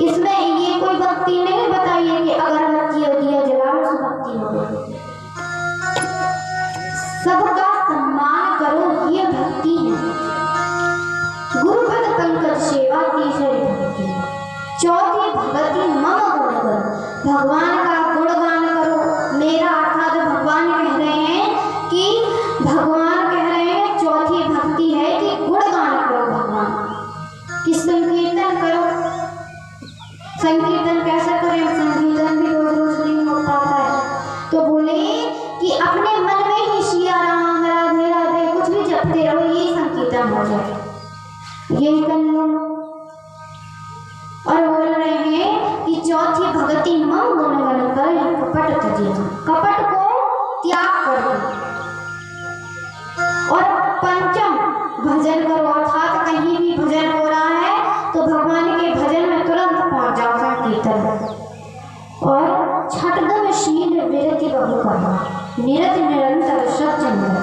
इसमें ये कोई भक्ति नहीं बताइए कि अगरबत्ती और दिया जलाओ से भक्ति हो गई। सबका सम्मान करो, ये भक्ति है। गुरुपद पंकज सेवा तीसरी भक्ति। चौथी भक्ति मम गुणगान, भगवान का गुणगान करो। मेरा अर्थात भगवान कह रहे हैं कि चौथी भक्ति है कि गुणगान करो भगवान कि संकीर्तन करो। संकीर्तन कैसे करें? संकीर्तन भी रोज रोज नहीं हो पाता है, तो बोले कि अपने मन में ही सिया राम राधे राधे कुछ भी जपते रहो, ये संकीर्तन हो जाए, यही कर लो। और बोल रहे हैं कि चौथी भक्ति मम गुणगान कर, कपट त्यजिए, कपट को त्याग कर दो। और पंचम भजन करो, अर्थात कहीं भी भजन हो रहा है तो भगवान के भजन में तुरंत पहुंच जाओ संकीर्तन। और छठम शील विरति बहु करना, निरत निरंतर सज्जन करना,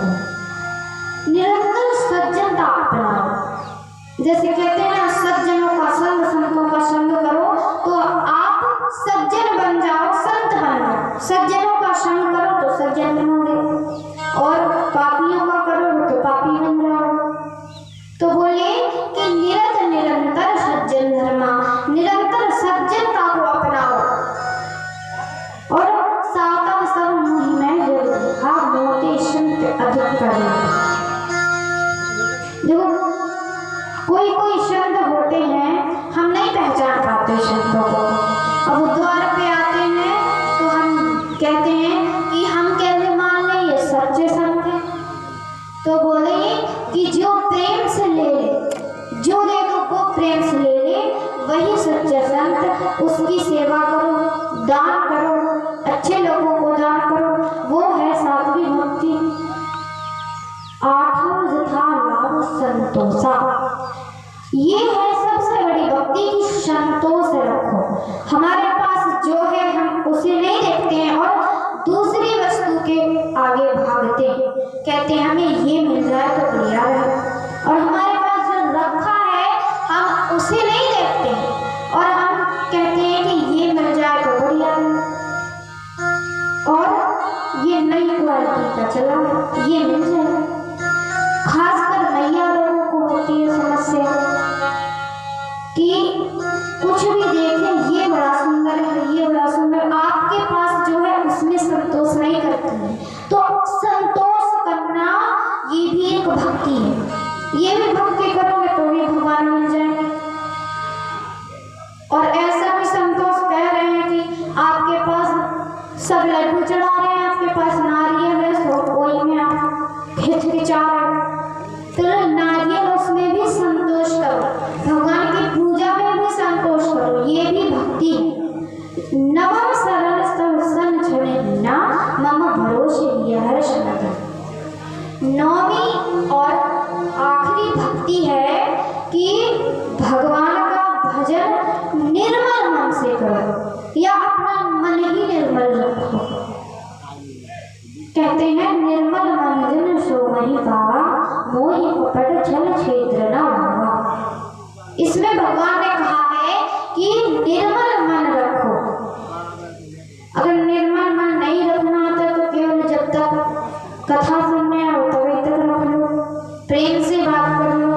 निरंतर सज्जनता अपनाओ। जैसे कहते हैं सज्जनों का संग, संतों का संग करो, तो आप सज्जन बन जाओ, संत बन जाओ। सज्जनों का संग करो तो सज्जन बनोगे, और पापियों का करो तो पापी बन जाओ। तो बोले कि निरत निरंतर सज्जन धर्मा, निरंतर सज्जनता को अपनाओ। और सातव सब मुहि में जरूर हा मोटे संत अधिक करें। देखो कोई कोई संत होते हैं हम नहीं पहचान पाते संतों को। अब द्वार पे आते हैं तो हम कहते हैं कि हम कैसे मान लें ये सच्चे संत हैं। तो बोले कि जो प्रेम से ले ले, जो देखो वो प्रेम से ले ले, वही सच्चा संत। उसकी सेवा करो, दान करो, अच्छे लोगों को दान करो, वो है सात्विक भक्ति। आठवां यथा लाभ संतोषा, ये है सबसे बड़ी भक्ति की संतोष रखो। हमारे पास जो है हम उसे नहीं देखते हैं और दूसरी वस्तु के आगे भागते हैं, कहते हैं हमें ये मिल जाए तो बढ़िया है। और हमारे पास जो रखा है हम उसे नहीं देखते हैं और हम कहते हैं कि ये मिल जाए तो बढ़िया है। और ये नई क्वालिटी का चला, ये मिल जाए। खासकर मैया लोगों को होती है समस्या कि कुछ भी देखें ये बड़ा सुंदर है, ये बड़ा सुंदर, आपके पास जो है उसमें संतोष नहीं करती है। तो संतोष करना ये भी एक भक्ति है। ये भी भक्ति करोगे तो भी भगवान मिल जाएंगे। और ऐसा भी संतोष कह रहे हैं कि आपके पास सब लड्डू चढ़ा रहे हैं, आपके पास नारियल है, तो कोई में आप हिचकिचा रहे हैं, तो नारियल उसमें भी संतोष करो, भगवान की पूजा में भी संतोष करो, ये भी भक्ति है। नवम सरल सन छड़े बिना मम भरोसे यह शरण। नौवीं और आखिरी भक्ति है कि भगवान का भजन निर्मल मन से करो या अपना मन ही निर्मल रखो। कहते हैं निर्मल मन जन सो वही पावा, मोहि कपट छल क्षेत्र न होगा। इसमें भगवान ने कहा है कि निर्मल मन रखो। अगर निर्मल मन नहीं रखना आता तो केवल जब तक कथा सुनने आओ तभी तक रख लो, प्रेम से बात कर लो।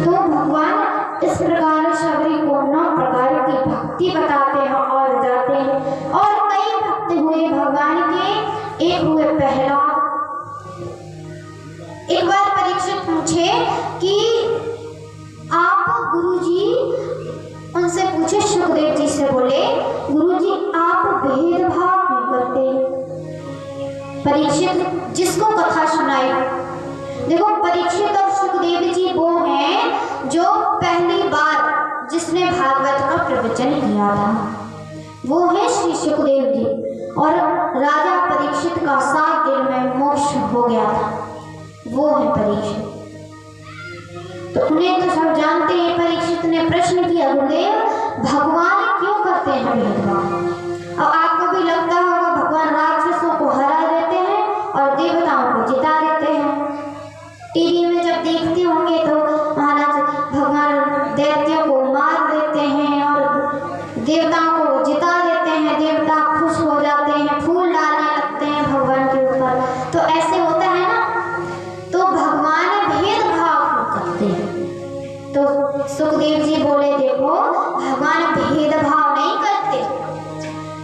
तो भगवान इस प्रकार शबरी को 9 प्रकार की भक्ति बताते हैं और जाते हैं। और कई भक्त हुए भगवान के, एक हुए पहला। एक बार परीक्षित पूछे कि आप गुरुजी, उनसे पूछे सुखदेव जी से, बोले गुरुजी आप भेदभाव क्यों करते? परीक्षित जिसको कथा सुनाई, देखो परीक्षित और सुखदेव जी वो हैं जो पहली बार जिसने भागवत का प्रवचन किया था, वो है श्री सुखदेव जी। और राजा परीक्षित का 7 दिन में मोक्ष हो गया था, वो है परीक्षित। तो उन्हें तो सब जानते हैं। परीक्षित ने प्रश्न किया, गुरुदेव भगवान क्यों करते हैं भेदभाव? अब आपको भी लगता होगा भगवान राक्षसों को हरा देते हैं और देवताओं को जिता देते हैं। टीवी में जब देखते होंगे तो महाराज भगवान दैत्यों को मार देते हैं और तो सुखदेव जी बोले देखो भगवान भेदभाव नहीं करते,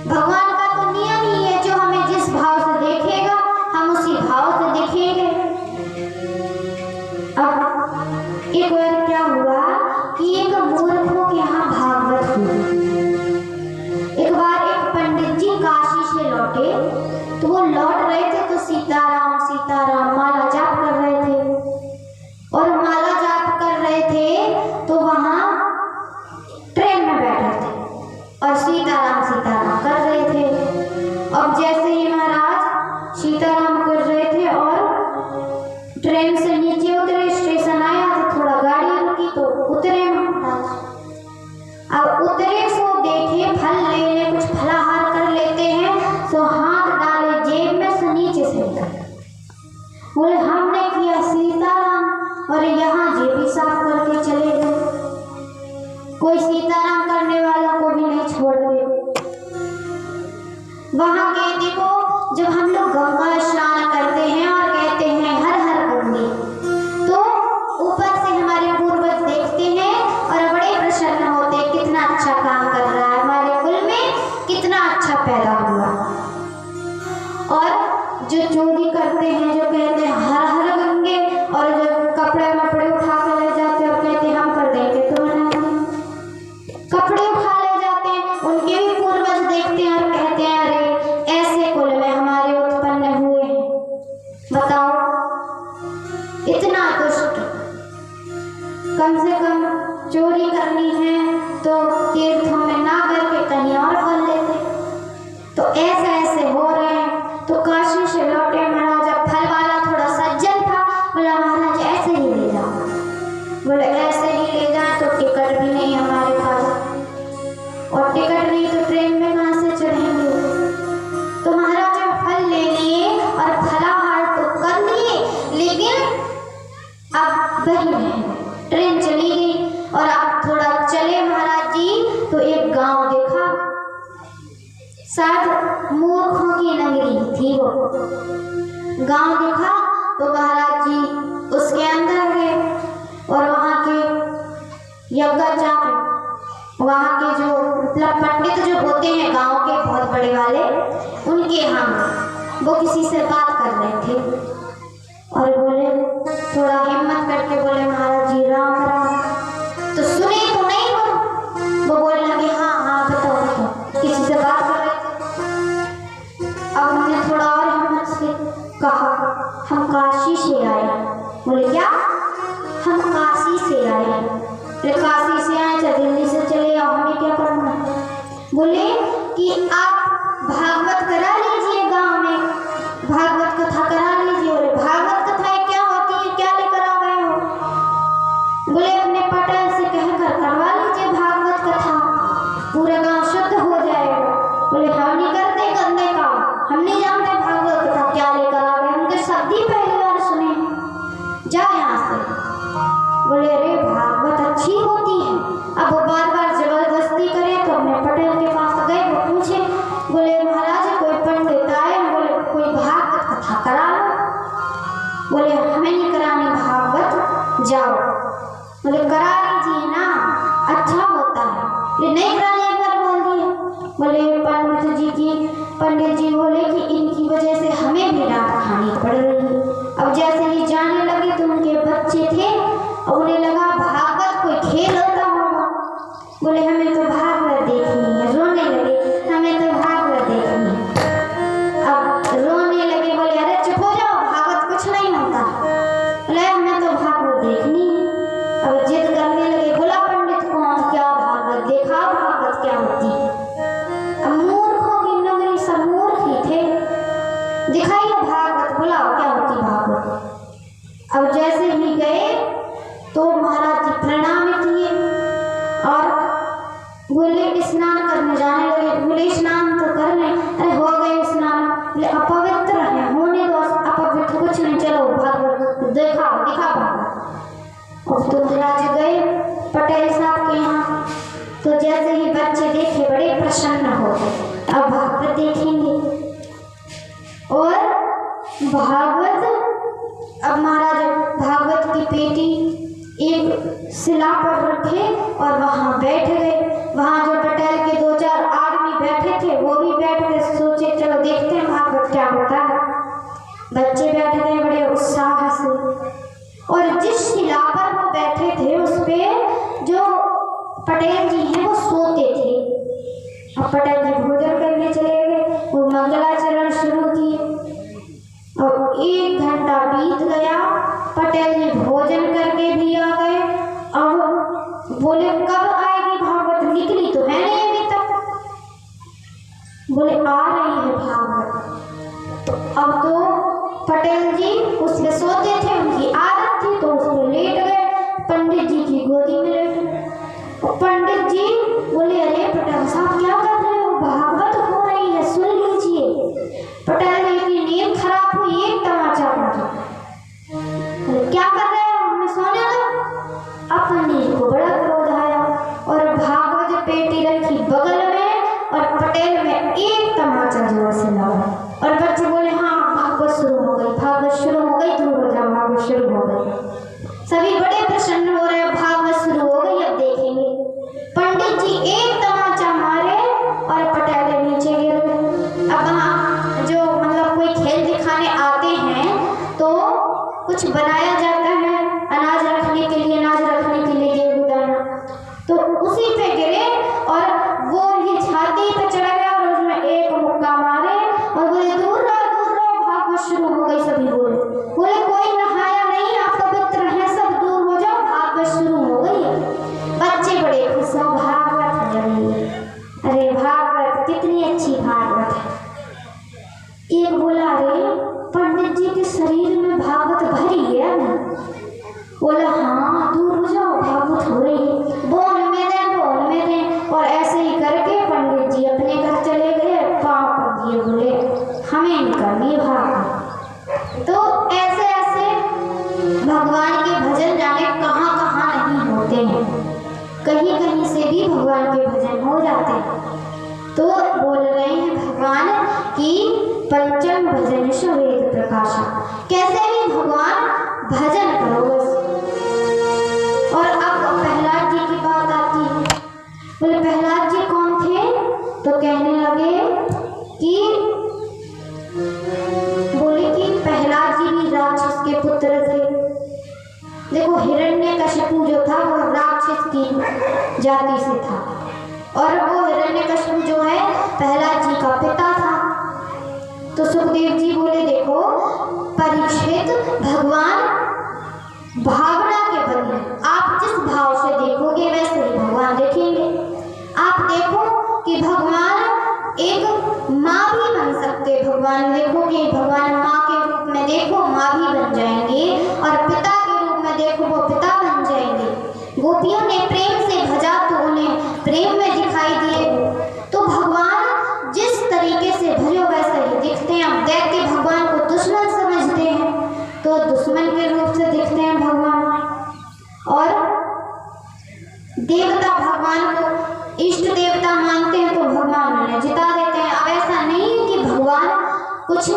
भगवान का तो नियम ही है, जो हमें जिस भाव से देखेगा हम उसी भाव से दिखेंगे। अब एक बार क्या हुआ कि एक मूर्खों के यहाँ भागवत हुई। एक बार एक पंडित जी काशी से लौटे, तो वो लौट रहे थे तो सीताराम सीताराम माला जाप कर रहे थे, और माला जाप कर रहे थे तो वहां ट्रेन में बैठे थे और सीताराम सीताराम कर रहे थे। अब जैसे ही महाराज सीताराम कर रहे थे और ट्रेन से नीचे उतरे, स्टेशन आया तो थोड़ा गाड़ी रुकी तो उतरे महाराज। अब उतरे सो देखे फल लेने, कुछ फलाहार कर लेते हैं, सो हाथ डाले जेब में से नीचे से निकल बोले हमने किया सीताराम, और यहाँ जेबी साफ करके चले गए। कोई सीताराम करने वाला को भी नहीं छोड़ते। वहां के देखो जब हम लोग गंगा स्नान करते हैं और कहते हैं हर हर गंगे, तो ऊपर से हमारे पूर्वज देखते हैं और बड़े प्रसन्न होते हैं, कितना अच्छा काम कर रहा है, हमारे कुल में कितना अच्छा पैदा हुआ। और जो चोरी करते हैं, जो कहते हैं हर हर गंगे, और जो कपड़े वपड़े उठा कर ले जाते हैं और कहते हैं हम कर देंगे तो कपड़े उठा ले जाते हैं, उनके भी पूर्वज देखते हैं और कहते हैं अरे ऐसे कुल में हमारे उत्पन्न हुए हैं। बताओ इतना दुष्ट। कम से कम चोरी करनी है तो तीर्थों में ना करके कहीं और कर लेते, तो ऐसे ऐसे हो रहे हैं। तो काशी से लौटे महाराज, फल वाला थोड़ा सज्जन था, बोला महाराज ऐसे ही ले जाओ। बोले ऐसे ही ले जाए तो टिकट भी नहीं हमारे पास, और टिकट नहीं तो ट्रेन में कहाँ से चढ़ेंगे। तो महाराज फल ले लिए और फलाहार तो कर लिए, लेकिन अब वही नहीं, ट्रेन चली गई। और अब थोड़ा चले महाराज जी तो एक गांव देखा, शायद मूर्खों की नगरी थी वो। गांव देखा तो महाराज जी उसके अंदर गए, और वहाँ के यज्ञाचार्य, वहाँ के जो मतलब पंडित जो होते हैं गांव के बहुत बड़े वाले, उनके यहाँ वो किसी से बात कर रहे थे और बोले थोड़ा हिम्मत करके बोले महाराज जी राम राम। तो सुने तो नहीं वो बोलने लगे हाँ हाँ बताओ बताओ, किसी से बात कर रहे थे। अब उन्होंने थोड़ा और हिम्मत से कहा हम काशी से आए। बोले क्या? हम काशी से आए। काशी से आए चाहे दिल्ली से चले आओ, हमें क्या करना। बोले कि आप भागवत करा लीजिए, गांव में भागवत कथा करा लीजिए। बोले भागवत कथाएं क्या होती है, क्या लेकर आ गए हो? बोले अपने पटेल से कहकर करवा लीजिए भागवत कथा, पूरा गांव शुद्ध हो जाएगा। बोले हम नहीं करते गंदे काम, हम नहीं जानते भागवत कथा क्या लेकर आ गए, उनके शब्द ही पहली बार सुने, जाओ यहाँ से। बोले अरे भागवत अच्छी होती है। अब वो बार बार जबरदस्ती करे तो अपने पटेल के पास गए, वो पूछे। बोले महाराज कोई पंडित आए, बोले कोई भागवत कथा करा लो। बोले हमें नहीं करानी भागवत, जाओ। बोले करा लीजिए ना, अच्छा होता है। बोले नहीं कराने पर बोल दिए। बोले पंडित जी बोले कि इनकी वजह से हमें भी डांट खानी पड़ रही है। अब जैसे ही जाने लगे तो उनके बच्चे थे और उन्हें लगा भागवत कोई खेल होता होगा। बोले हमें तो भागवत देखनी है, रोने लगे हमें तो भागवत देखनी है। अब रोने लगे, बोले अरे चुप हो जाओ, भागवत कुछ नहीं होता। बोले हमें तो भागवत देखनी है। अब जिद करने लगे, बोला पंडित कौन क्या भागवत देखा, भागवत क्या होती है। अब मूर्खों की नगरी, सब मूर्ख ही थे, दिखाइए भागवत, बुलाओ क्या होती भागवत। अब जैसे ही गए तो महाराज जी प्रणाम किए और बोले स्नान करने जाने लगे। बोले स्नान तो कर लें। अरे हो गए स्नान। बोले अपवित्र है, होने दो, अपवित्र कुछ नहीं, चलो भागवत दिखा भागवत। और तो महाराज गए पटेल साहब के यहाँ, तो जैसे ही बच्चे देखे बड़े प्रसन्न हो गए, अब भागवत देखेंगे। और भागवत, अब महाराज भागवत की पेटी एक शिला पर रखे और वहां बैठ गए। वहां जो पटेल के 2-4 आदमी बैठे थे वो भी बैठ गए। सोचे चलो देखते हैं भागवत क्या होता है। बच्चे बैठ गए बड़े उत्साह से, और जिस शिला पर वो बैठे थे उस पे जो पटेल जी हैं वो सोते थे। अब पटेल जी भोजन करने चले गए, वो मंगलाचरण शुरू किए और 1 घंटा बीत गया। पटेल जी भोजन करके भी आ गए। अब बोले कब आएगी भागवत, निकली तो है नहीं अभी तक। बोले आ रही है भागवत। तो अब तो पटेल जी उसमें सोते थे, उनकी आदत थी, तो उसमें लेट गए, पंडित जी की गोदी में लेट गए। पंडित जी बोले अरे पटेल साहब क्या कर रहे हो, भागवत हो रही है, सुन लीजिए। पटेल जी की नींद खराब हुई, एक तमाचा मारा। क्या कर रहे हो, हमें सोने दो। अब पंडित को बड़ा क्रोध आया और भागवत पेटी रखी बगल में और पटेल में एक तमाचा जोर से लगा। और बच्चे बोले हाँ भागवत शुरू हो गई, भागवत शुरू हो गई, दूर हो जाओ, भागवत शुरू हो गई। सभी बड़े प्रसन्न हो रहे हैं, भागवत शुरू हो गई, अब देखेंगे। पंडित जी एक तमाचा मारे और पटेल नीचे गिर गए। अब वहाँ जो मतलब कोई खेल दिखाने आते हैं तो कुछ बनाया जाता है अनाज रखने के लिए, अनाज रखने के लिए गेहूं दाना, तो उसी पे गिरे और वो ये छाती पे चढ़ गया और उसमें एक मुक्का मारे और बोले दूर रहो, भागवत शुरू हो गई। सभी बोले कोई नहाया नहीं, आप पवित्र हैं, सब दूर हो जाओ, भागवत शुरू हो गई। बच्चे बड़े खुश हो, भागवत है, अरे भागवत कितनी अच्छी भागवत है। एक बोला अरे पंडित जी के शरीर में भागवत भरी है ना। बोला हाँ दूर हो जाओ, भागवत हो रही है, बोल में दे। और ऐसे ही करके पंडित जी अपने घर चले गए, पाँव पड़ दिए, बोले हमें नहीं करनी भागवत। तो ऐसे ऐसे भगवान के भजन जाने कहाँ कहाँ नहीं होते हैं, कहीं कहीं से भी भगवान के भजन हो जाते हैं। तो बोल रहे हैं भगवान की पंचम भजन वेद प्रकाशा, कैसे भी भगवान भजन करो बस। और अब प्रहलाद जी की बात आती है। बोले प्रहलाद जी कौन थे, तो कहने लगे कि प्रहलाद जी भी राक्षस के पुत्र थे। देखो हिरण्यकशिपु जो था वो राक्षस की जाति से था और वो हिरण्यकशिपु जो है प्रहलाद जी का पिता था। तो सुखदेव जी बोले देखो परीक्षित, भगवान भावना के बदले आप जिस भाव से देखोगे वैसे ही भगवान देखेंगे। आप देखो कि भगवान एक माँ भी बन सकते, भगवान देखो कि भगवान माँ के रूप में देखो माँ भी बन जाएंगे और पिता के रूप में देखो वो पिता बन जाएंगे। गोपियों ने प्रेम से भजा तो उन्हें प्रेम में दिखाई दिए। तो भगवान जिस तरीके से भजो वैसे ही दिखते हैं। अब दैत्य भगवान को दुश्मन समझते हैं तो दुश्मन के रूप से दिखते हैं भगवान, और देवता भगवान को इष्ट देवता मानते हैं तो भगवान उन्हें जिता देते हैं। अब ऐसा नहीं है कि भगवान कुछ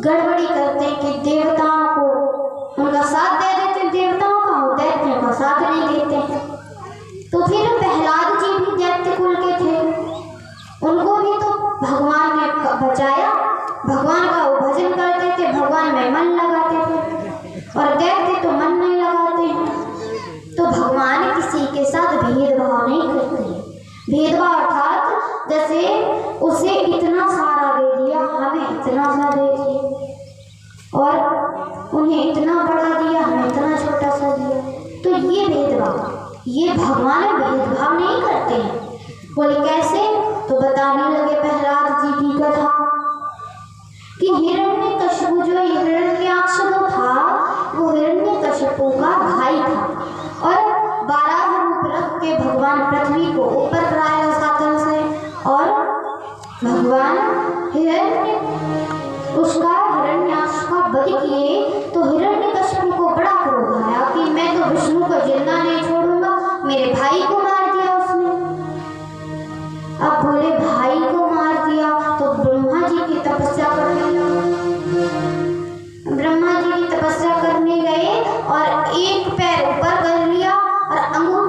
गड़बड़ी करते हैं कि देवताओं को उनका साथ दे देते हैं, देवताओं का और दैत्यों का साथ नहीं देते हैं। तो फिर प्रहलाद जी भी दैत्य कुल के थे, उनको भी तो भगवान ने बचाया, भगवान का वो भजन करते थे, भगवान में मन लगाते थे, और दैत्य तो मन नहीं लगाते हैं। तो भगवान किसी के साथ भेदभाव नहीं करते हैं। भेदभाव अर्थात जैसे उसे इतना सारा दे दिया, हमें इतना सा दे दिया, और उन्हें इतना बड़ा दिया, हमें इतना छोटा सा दिया, तो ये भेदभाव, ये भगवान भेदभाव नहीं करते हैं। बोले कैसे, तो बताने लगे प्रहलाद जी की कथा कि हिरण्यकशिपु जो हिरण्याक्ष था वो हिरण्यकशिपु का भाई था, और 12 रूप रख के भगवान पृथ्वी को ऊपर कराया सातल से, और भगवान उसका हिरण्याक्ष का वध किए। तो हिरण्यकशिपु को बड़ा क्रोध आया कि मैं तो विष्णु को जिंदा नहीं छोड़ूंगा, मेरे भाई को मार दिया उसने। अब बोले भाई को मार दिया तो ब्रह्मा जी की तपस्या करने लगे। ब्रह्मा जी की तपस्या करने गए और एक पैर ऊपर कर लिया और अंगूठा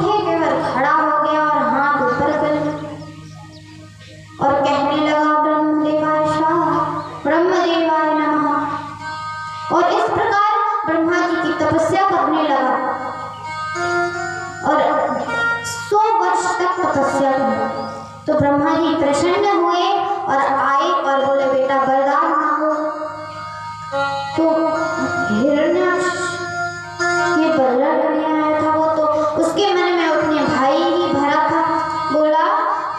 तपस्या की। तो ब्रह्मा जी प्रसन्न हुए और आए और बोले बेटा वरदान मांगो। तो हिरण्याक्ष के बल्ला लेने आया था वो, तो उसके मन में अपने भाई ही भरा था। बोला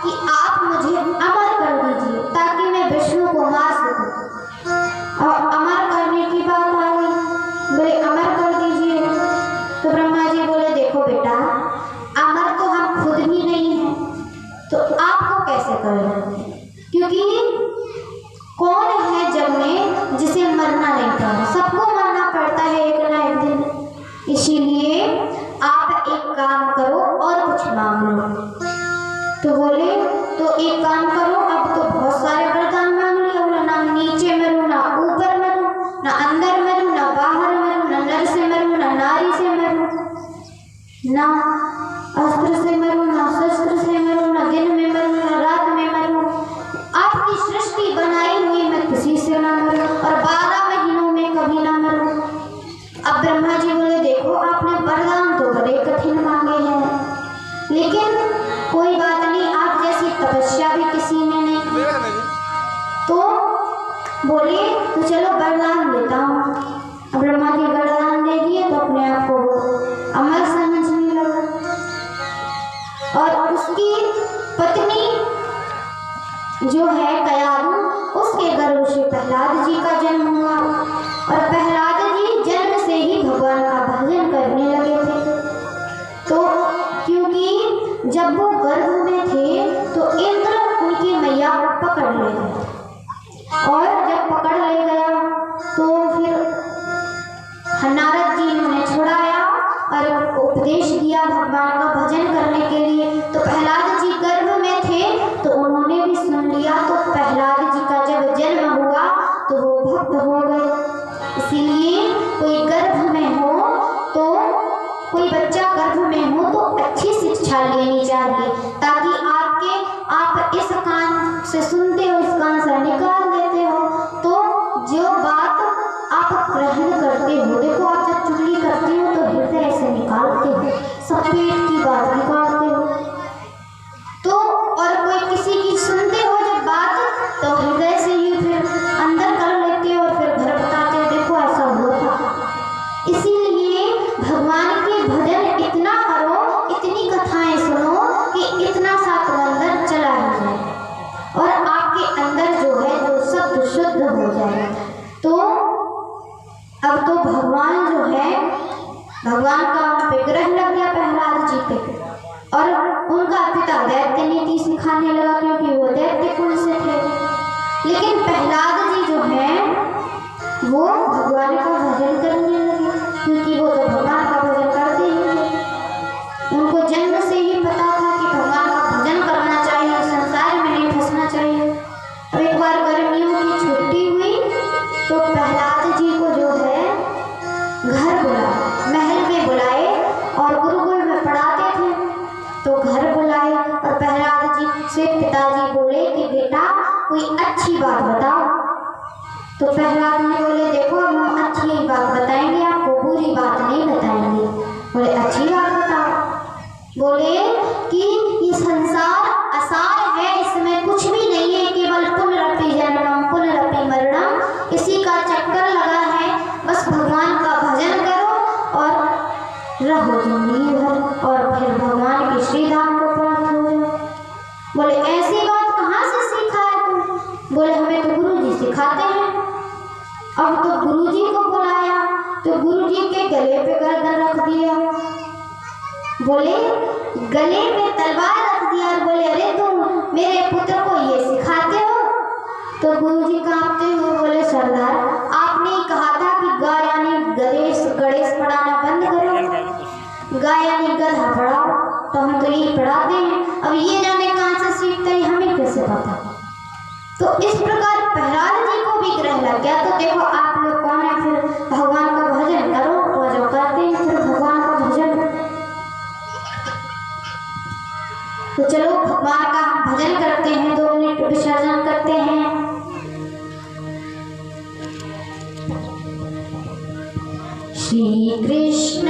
कि आप मुझे अमर कर दीजिए ताकि मैं विष्णु को मार सकूं। और अमर करने की बात आ गई, बोले अमर कर दीजिए। तो ब्रह्मा जी बोले देखो बेटा, अमर तो हम खुद भी नहीं है, तो आपको कैसे करेंगे, क्योंकि कौन है जग में जिसे मरना नहीं पड़ता, सबको मरना पड़ता है एक ना एक दिन। इसीलिए आप एक काम करो और कुछ मांग लो। तो बोले तो एक काम करो, अब तो बहुत सारे वरदान मांग लिए। बोला ना नीचे मरूं, ना ऊपर मरूं, ना अंदर मरूं, ना बाहर मरूं, ना नर से मरूं, ना नारी से मरूं, ना अस्त्र से मरूं, ना शस्त्र से मरूं, ना दिन में मरूं, ना रात में मरूं। आपकी सृष्टि बनाई हुई मैं किसी से ना मरूं, और 12 महीनों में कभी ना मरूं। अब ब्रह्मा जी बोले देखो आपने वरदान तो बड़े कठिन मांगे हैं, लेकिन कोई बात नहीं, आप जैसी तपस्या भी किसी ने नहीं की। तो बोले तो चलो वरदान देता हूँ। अब ब्रह्मा जी वरदान दे दिए तो अपने आप को अमर समझने लगा। और उसकी पत्नी जो है कयाधु, उसके गर्भ से प्रहलाद जी का जन्म हुआ। और प्रहलाद जी जन्म से ही भगवान का भजन करने लगे थे। तो क्योंकि जब वो गर्भ में थे तो इंद्र उनकी मैया को पकड़ ले गया, और जब पकड़ ले गया तो फिर नारद जी ने उन्हें छुड़ाया और उपदेश दिया भगवान का भजन करने के लिए। तो प्रहलाद जी गर्भ में थे तो उन्होंने भी सुन लिया। तो प्रहलाद जी का जब जन्म हुआ तो वो भक्त हो गए। इसीलिए कोई गर्भ में हो तो, कोई बच्चा गर्भ में हो तो अच्छी शिक्षा लेनी चाहिए, ताकि आप इस कान से सुनते हो, इस कान से निकाल देते हो, तो जो बात आप ग्रहण करते हो, देखो आप जब चुगली करते हो तो हृदय से निकालते हो, सब पेट की बात निकालते हो। तो और कोई किसी की सुनते हो जब बात, तो हृदय से ही फिर अंदर कर लेते हो और फिर घर बताते हो देखो ऐसा हुआ था। इसीलिए भगवान के भजन इतना करो, इतनी कथाएं सुनो कि इतना सा तो अंदर चला ही जाए और आपके अंदर जो है जो शब्द शुद्ध हो जाए। तो अब तो भगवान जो है, भगवान का विग्रह लग गया प्रहलाद जी पे, और उनका पिता दैत्य नीति सिखाने लगा, क्योंकि वो दैत्य कुल से थे। लेकिन प्रहलाद जी जो है वो भगवान का भजन करने लगे, क्योंकि वो तो भगवान का भजन करते ही थे। उनको जन्म से ही पता था कि भगवान का भजन करना चाहिए, संसार में नहीं फंसना चाहिए। अब एक बार गर्मियों की छुट्टी हुई तो प्रहलाद जी को जो है घर बुलाए, महल में बुलाए, और गुरुकुल में पढ़ाते थे तो घर बुलाए। और प्रहलाद जी से पिताजी बोले कि बेटा कोई अच्छी बात बताओ। तो प्रहलाद जी बोले देखो हम अच्छी बात बताएंगे, आपको बुरी बात नहीं बताएंगे। बोले अच्छी बात बताओ। बोले कि ये संसार असार है, इसमें कुछ भी नहीं है, केवल पुनरपि जन्मम पुनरपि मरणम, इसी का चक्कर लगा है। बस भगवान का भजन करो और रहो जिंदगी भर, और फिर भगवान के श्री धाम को प्राप्त हो जाओ। बोले ऐसी बात कहाँ से सीखा है तुम? बोले हमें तो गुरु जी सिखाते हैं। अब तो गुरुजी को बुलाया तो गुरुजी के गले पे गर्दन रख दिया। बोले गले पे तलवार रख दिया और बोले अरे तुम मेरे पुत्र को ये सिखाते हो? तो गुरुजी कांपते हुए बोले सरदार आपने ही कहा था कि गाय यानी गणेश पढ़ाना बंद करो, गाय यानी गधा पढ़ाओ, तो हम तो यही पढ़ाते हैं। अब ये जाने कहाँ से सीखते हैं, हमें कैसे पता? तो इस प्रकार प्रहलाद जी को भी ग्रह लग गया। तो देखो आप लोग कौन है, फिर भगवान का भजन करो, तो जो करते हैं फिर भगवान का भजन। तो चलो भगवान का हम भजन करते हैं, 2 मिनट विसर्जन करते हैं। श्री कृष्ण